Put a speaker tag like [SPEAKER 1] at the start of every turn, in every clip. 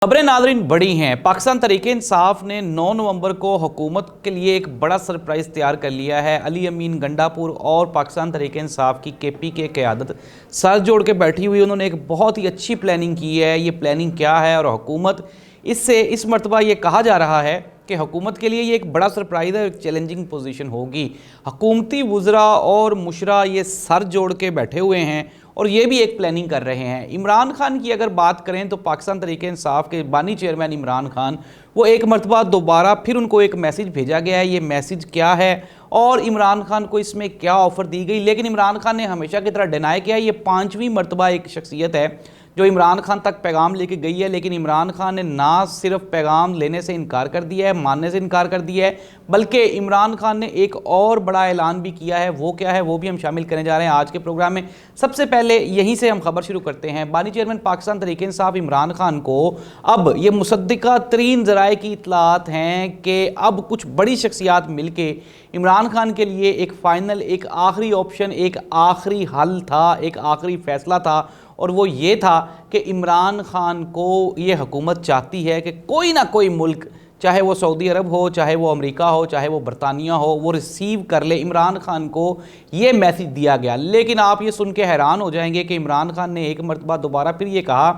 [SPEAKER 1] खबरें नाज़रीन बड़ी हैं। पाकिस्तान तहरीक-ए-इंसाफ ने 9 नवंबर को हुकूमत के लिए एक बड़ा सरप्राइज़ तैयार कर लिया है। अली अमीन गंडापुर और पाकिस्तान तहरीक-ए-इंसाफ की केपी के क़यादत सर जोड़ के बैठी हुई, उन्होंने एक बहुत ही अच्छी प्लानिंग की है। ये प्लानिंग क्या है और हुकूमत इससे इस मरतबा ये कहा जा रहा है कि हुकूमत के लिए ये एक बड़ा सरप्राइज़ है, एक चैलेंजिंग पोजीशन होगी। हुकूमती वज़रा और मुशरा ये सर जोड़ के बैठे हुए हैं और ये भी एक प्लानिंग कर रहे हैं। इमरान खान की अगर बात करें तो पाकिस्तान तहरीक-ए-इंसाफ के बानी चेयरमैन इमरान खान, वो एक मरतबा दोबारा फिर उनको एक मैसेज भेजा गया है। ये मैसेज क्या है और इमरान खान को इसमें क्या ऑफ़र दी गई, लेकिन इमरान खान ने हमेशा की तरह डिनाई किया। ये 5वीं मरतबा एक शख्सियत है जो इमरान खान तक पैगाम लेके गई है, लेकिन इमरान खान ने ना सिर्फ पैगाम लेने से इनकार कर दिया है, मानने से इनकार कर दिया है, बल्कि इमरान खान ने एक और बड़ा ऐलान भी किया है। वो क्या है वो भी हम शामिल करने जा रहे हैं आज के प्रोग्राम में। सबसे पहले यहीं से हम खबर शुरू करते हैं। बानी चेयरमैन पाकिस्तान तहरीक-ए-इंसाफ इमरान खान को अब ये मुसद्दिका तरीन ज़राए की इतलात हैं कि अब कुछ बड़ी शख्सियात मिलके इमरान खान के लिए एक फ़ाइनल, एक आखिरी ऑप्शन, एक आखिरी हल था, एक आखिरी फ़ैसला था, और वो ये था कि इमरान खान को ये हुकूमत चाहती है कि कोई ना कोई मुल्क, चाहे वो सऊदी अरब हो, चाहे वो अमेरिका हो, चाहे वो बरतानिया हो, वो रिसीव कर ले। इमरान खान को ये मैसेज दिया गया। लेकिन आप ये सुन के हैरान हो जाएंगे कि इमरान खान ने एक मरतबा दोबारा फिर ये कहा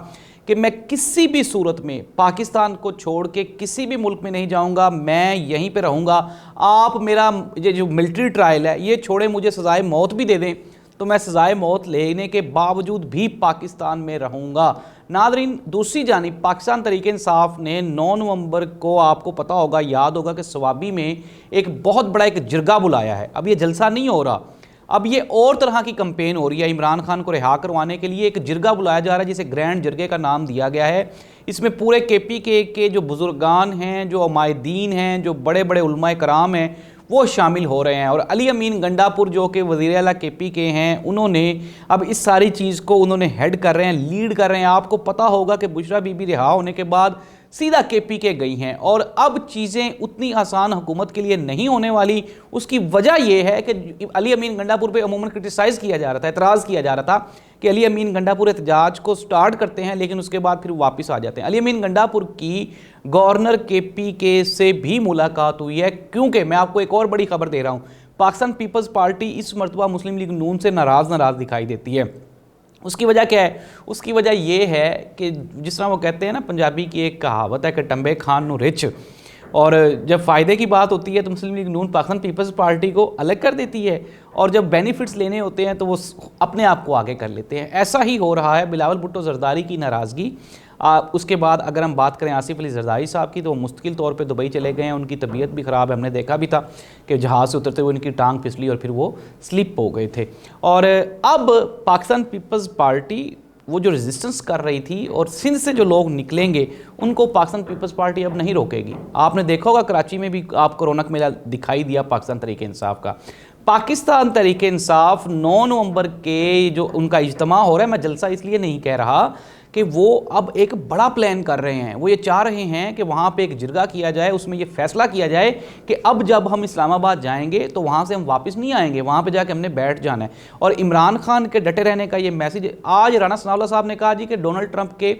[SPEAKER 1] कि मैं किसी भी सूरत में पाकिस्तान को छोड़ के किसी भी मुल्क में नहीं जाऊंगा, मैं यहीं पे रहूंगा। आप मेरा ये जो मिलिट्री ट्रायल है ये छोड़े, मुझे सज़ाए मौत भी दे दें तो मैं सज़ाए मौत लेने के बावजूद भी पाकिस्तान में रहूँगा। नादरीन, दूसरी जानिब पाकिस्तान तहरीक-ए-इंसाफ ने 9 नवंबर को, आपको पता होगा, याद होगा कि सवाबी में एक बहुत बड़ा एक जिरगा बुलाया है। अब ये जलसा नहीं हो रहा, अब ये और तरह की कंपेन हो रही है। इमरान खान को रिहा करवाने के लिए एक जिरगा बुलाया जा रहा है जिसे ग्रैंड जिरगे का नाम दिया गया है। इसमें पूरे केपी के जो बुजुर्गान हैं, जो अमायदीन हैं, जो बड़े बड़े उलमाए कराम हैं, वो शामिल हो रहे हैं। और अली अमीन गंडापुर जो कि वज़ीर आला केपी के हैं, उन्होंने अब इस सारी चीज़ को उन्होंने हेड कर रहे हैं, लीड कर रहे हैं। आपको पता होगा कि बुशरा बीबी रिहा होने के बाद सीधा केपी के गई हैं और अब चीज़ें उतनी आसान हुकूमत के लिए नहीं होने वाली। उसकी वजह यह है कि अली अमीन गंडापुर पे अमूमन क्रिटिसाइज़ किया जा रहा था, एतराज़ किया जा रहा था कि अली अमीन गंडापुर एहतजाज को स्टार्ट करते हैं लेकिन उसके बाद फिर वापस आ जाते हैं। अली अमीन गंडापुर की गवर्नर केपी के से भी मुलाकात हुई है, क्योंकि मैं आपको एक और बड़ी खबर दे रहा हूँ। पाकिस्तान पीपल्स पार्टी इस मरतबा मुस्लिम लीग नून से नाराज़ दिखाई देती है। उसकी वजह क्या है? उसकी वजह यह है कि जिस तरह वो कहते हैं ना, पंजाबी की एक कहावत है कि टंबे खान नू रिच, और जब फ़ायदे की बात होती है तो मुस्लिम लीग नून पाकिस्तान पीपल्स पार्टी को अलग कर देती है, और जब बेनिफिट्स लेने होते हैं तो वो अपने आप को आगे कर लेते हैं। ऐसा ही हो रहा है बिलावल भुट्टो जरदारी की नाराज़गी। उसके बाद अगर हम बात करें आसिफ अली जरदारी साहब की, तो वो मुस्तकिल तौर पे दुबई चले गए हैं। उनकी तबीयत भी ख़राब है, हमने देखा भी था कि जहाज़ से उतरते हुए उनकी टांग फिसली और फिर वो स्लिप हो गए थे। और अब पाकिस्तान पीपल्स पार्टी वो जो रेजिस्टेंस कर रही थी, और सिंध से जो लोग निकलेंगे उनको पाकिस्तान पीपल्स पार्टी अब नहीं रोकेगी। आपने देखा होगा कराची में भी आपको रौनक मेला दिखाई दिया पाकिस्तान तहरीक-ए-इंसाफ का। पाकिस्तान तहरीक-ए-इंसाफ 9 नवंबर के जो उनका इज्तिमा हो रहा है, मैं जलसा इसलिए नहीं कह रहा कि वो अब एक बड़ा प्लान कर रहे हैं। वो ये चाह रहे हैं कि वहाँ पे एक जिरगा किया जाए, उसमें ये फैसला किया जाए कि अब जब हम इस्लामाबाद जाएंगे तो वहाँ से हम वापस नहीं आएंगे, वहाँ पे जाके हमने बैठ जाना है। और इमरान खान के डटे रहने का ये मैसेज आज राना सनाउल्लाह साहब ने कहा जी कि डोनाल्ड ट्रंप के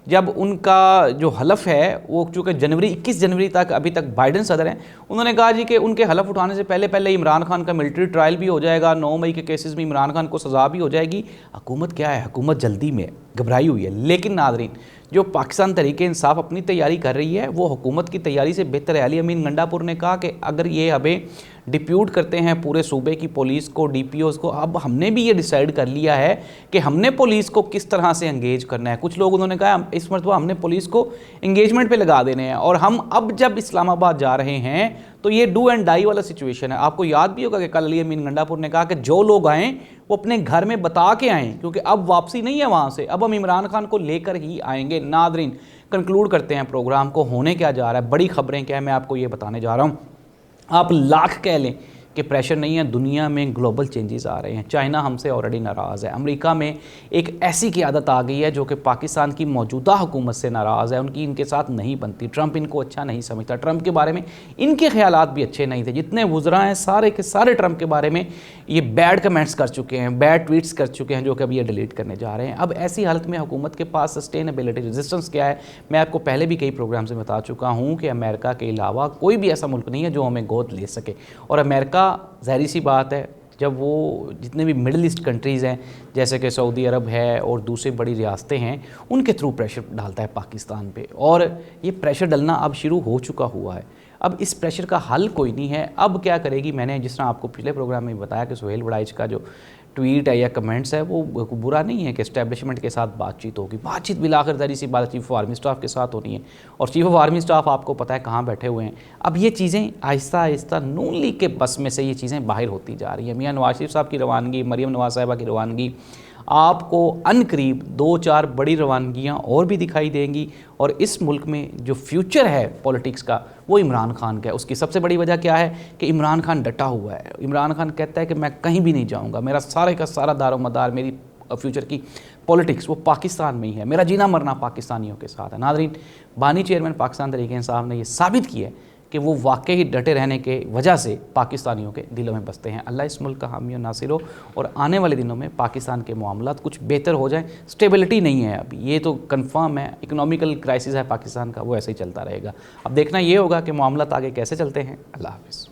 [SPEAKER 1] जब उनका जो हलफ है वो चूँकि 21 जनवरी तक अभी तक बाइडन सदर हैं, उन्होंने कहा जी कि उनके हलफ उठाने से पहले पहले इमरान खान का मिलिट्री ट्रायल भी हो जाएगा, 9 मई के केसेस में इमरान खान को सज़ा भी हो जाएगी। हुकूमत क्या है, हुकूमत जल्दी में घबराई हुई है। लेकिन नादरीन, जो पाकिस्तान तहरीक-ए-इंसाफ अपनी तैयारी कर रही है वो हुकूमत की तैयारी से बेहतर है। अली अमीन गंडापुर ने कहा कि अगर ये हमें डिप्यूट करते हैं पूरे सूबे की पुलिस को, डीपीओज़ को, अब हमने भी ये डिसाइड कर लिया है कि हमने पुलिस को किस तरह से एंगेज करना है। कुछ लोग उन्होंने कहा इस मरतबा हमने पुलिस को एंगेजमेंट पे लगा देने हैं, और हम अब जब इस्लामाबाद जा रहे हैं तो ये डू एंड डाई वाला सिचुएशन है। आपको याद भी होगा कि कल अली अमीन गंडापुर ने कहा कि जो लोग आएँ वो अपने घर में बता के आएँ, क्योंकि अब वापसी नहीं है वहाँ से, अब हम इमरान खान को लेकर ही आएंगे। नादरीन, कंक्लूड करते हैं प्रोग्राम को। होने क्या जा रहा है, बड़ी खबरें क्या है, मैं आपको ये बताने जा रहा हूँ। आप लाख कह लें कि प्रेशर नहीं है, दुनिया में ग्लोबल चेंजेस आ रहे हैं। चाइना हमसे ऑलरेडी नाराज़ है, अमेरिका में एक ऐसी क़यादत आ गई है जो कि पाकिस्तान की मौजूदा हुकूमत से नाराज़ है, उनकी इनके साथ नहीं बनती। ट्रंप इनको अच्छा नहीं समझता, ट्रंप के बारे में इनके ख्यालात भी अच्छे नहीं थे। जितने वुज़रा हैं सारे के सारे ट्रंप के बारे में ये बैड कमेंट्स कर चुके हैं, बैड ट्वीट्स कर चुके हैं, जो कि अभी ये डिलीट करने जा रहे हैं। अब ऐसी हालत में हुकूमत के पास सस्टेनेबिलिटी रेजिस्टेंस क्या है, मैं आपको पहले भी कई प्रोग्राम से बता चुका हूँ कि अमेरिका के अलावा कोई भी ऐसा मुल्क नहीं है जो हमें गोद ले सके। और अमेरिका, ज़ाहिर सी बात है, जब वो जितने भी मिडिल ईस्ट कंट्रीज़ हैं जैसे कि सऊदी अरब है और दूसरी बड़ी रियासतें हैं, उनके थ्रू प्रेशर डालता है पाकिस्तान पे, और ये प्रेशर डलना अब शुरू हो चुका हुआ है। अब इस प्रेशर का हल कोई नहीं है। अब क्या करेगी, मैंने जिस तरह आपको पिछले प्रोग्राम में बताया कि सुहेल वड़ाइच का जो ट्वीट है या कमेंट्स है वो बुरा नहीं है कि इस्टेब्लिशमेंट के साथ बातचीत होगी। बातचीत बिलाखिर ज़ाहिर सी बात चीफ ऑफ आर्मी स्टाफ के साथ होनी है, और चीफ ऑफ आर्मी स्टाफ आपको पता है कहाँ बैठे हुए हैं। अब ये चीज़ें आहिस्ता आहिस्ता नून लीग के बस में से ये चीज़ें बाहर होती जा रही हैं। मियां नवाज शरीफ साहब की रवानगी, मरीम नवाज साहिबा की रवानगी, आपको अनकरीब 2-4 बड़ी रवानगियाँ और भी दिखाई देंगी। और इस मुल्क में जो फ्यूचर है पॉलिटिक्स का वो इमरान खान का है। उसकी सबसे बड़ी वजह क्या है कि इमरान खान डटा हुआ है। इमरान खान कहता है कि मैं कहीं भी नहीं जाऊँगा, मेरा सारे का सारा दारोमदार, मेरी फ्यूचर की पॉलिटिक्स वो पाकिस्तान में ही है, मेरा जीना मरना पाकिस्तानियों के साथ है। नाज़रीन, बानी चेयरमैन पाकिस्तान तहरीक इंसाफ ने यह साबित किया है कि वो वाकई ही डटे रहने के वजह से पाकिस्तानियों के दिलों में बसते हैं। अल्लाह इस मुल्क का हामी और नासिर हो, और आने वाले दिनों में पाकिस्तान के मामलात कुछ बेहतर हो जाएं। स्टेबिलिटी नहीं है अभी, ये तो कंफर्म है, इकोनॉमिकल क्राइसिस है पाकिस्तान का, वो ऐसे ही चलता रहेगा। अब देखना ये होगा कि मामलात आगे कैसे चलते हैं। अल्लाह हाफ़िज़।